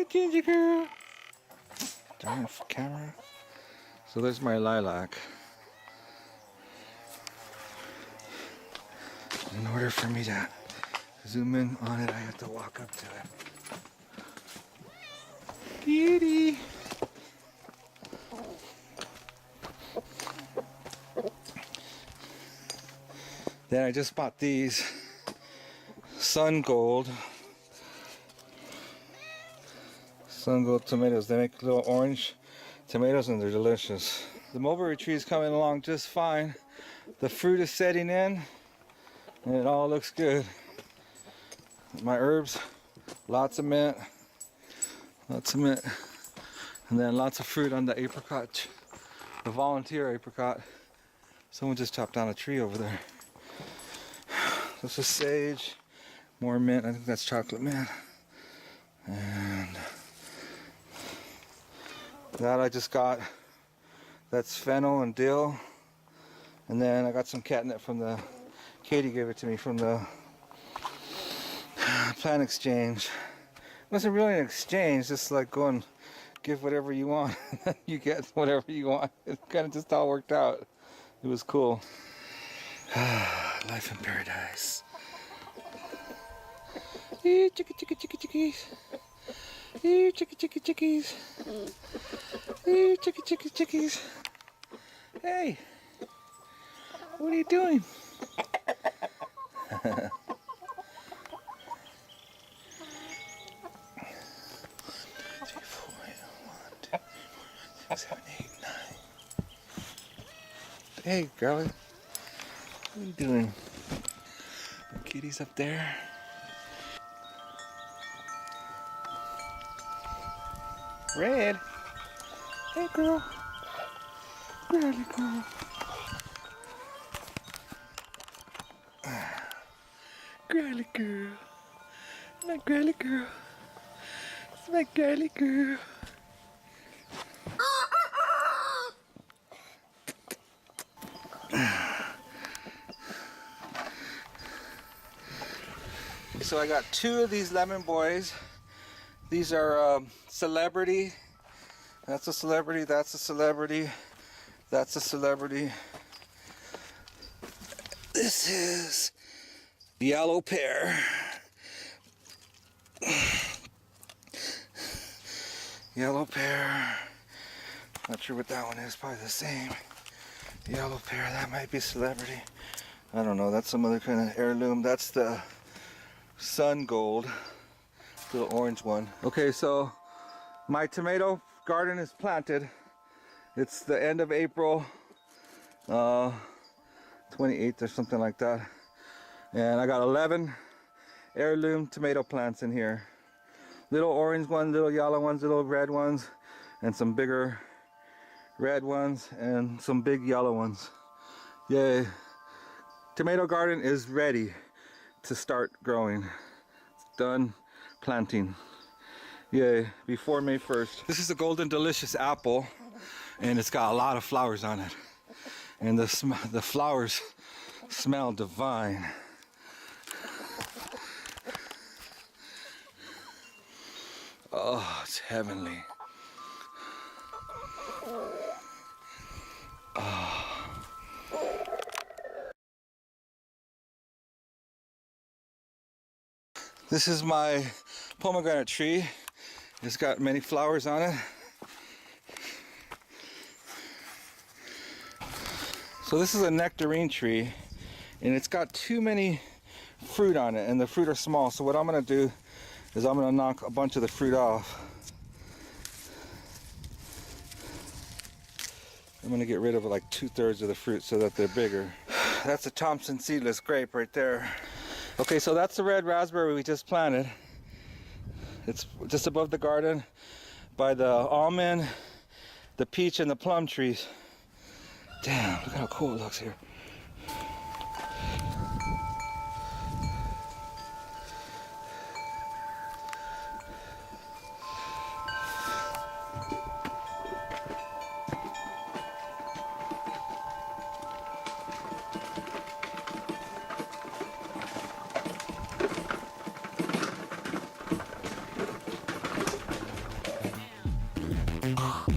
Hi, Ginger girl. Darn camera. So there's my lilac. In order for me to zoom in on it, I have to walk up to it. Beauty. Then I just bought these Sun Gold tomatoes. They make little orange tomatoes and they're delicious. The mulberry tree is coming along just fine. The fruit is setting in and it all looks good. My herbs, lots of mint, and then lots of fruit on the apricot, the volunteer apricot. Someone just chopped down a tree over there. This is sage, more mint. I think that's chocolate mint. And that I just got, that's fennel and dill. And then I got some catnip from the, Katie gave it to me from the plant exchange. It wasn't really an exchange, just like go and give whatever you want. You get whatever you want. It kind of just all worked out. It was cool. Life in paradise. Hey, chickies. Hey, chickies. Hey, chickies. Hey, what are you doing? Hey, girlie. What are you doing? The kitty's up there. Red. Hey, girl. Girly girl. Girly girl. My girly girl. It's my girly girl. So I got two of these lemon boys. These are celebrity. That's a celebrity, that's a celebrity, that's a celebrity. This is yellow pear. Yellow pear. Not sure what that one is, probably the same. Yellow pear, that might be celebrity. I don't know, that's some other kind of heirloom. That's the Sun Gold, little orange one. Okay, so my tomato garden is planted. It's the end of April, 28th or something like that. And I got 11 heirloom tomato plants in here. Little orange ones, little yellow ones, little red ones, and some bigger red ones, and some big yellow ones. Yay. Tomato garden is ready to start growing. It's done planting. Yay, before May 1st. This is a golden delicious apple and it's got a lot of flowers on it. And the flowers smell divine. Oh, it's heavenly. Oh. This is my pomegranate tree. It's got many flowers on it. So this is a nectarine tree and it's got too many fruit on it and the fruit are small. So what I'm gonna do is I'm gonna knock a bunch of the fruit off. I'm gonna get rid of like 2/3 of the fruit so that they're bigger. That's a Thompson seedless grape right there. Okay, so that's the red raspberry we just planted. It's just above the garden by the almond, the peach, and the plum trees. Damn, look how cool it looks here. Bye.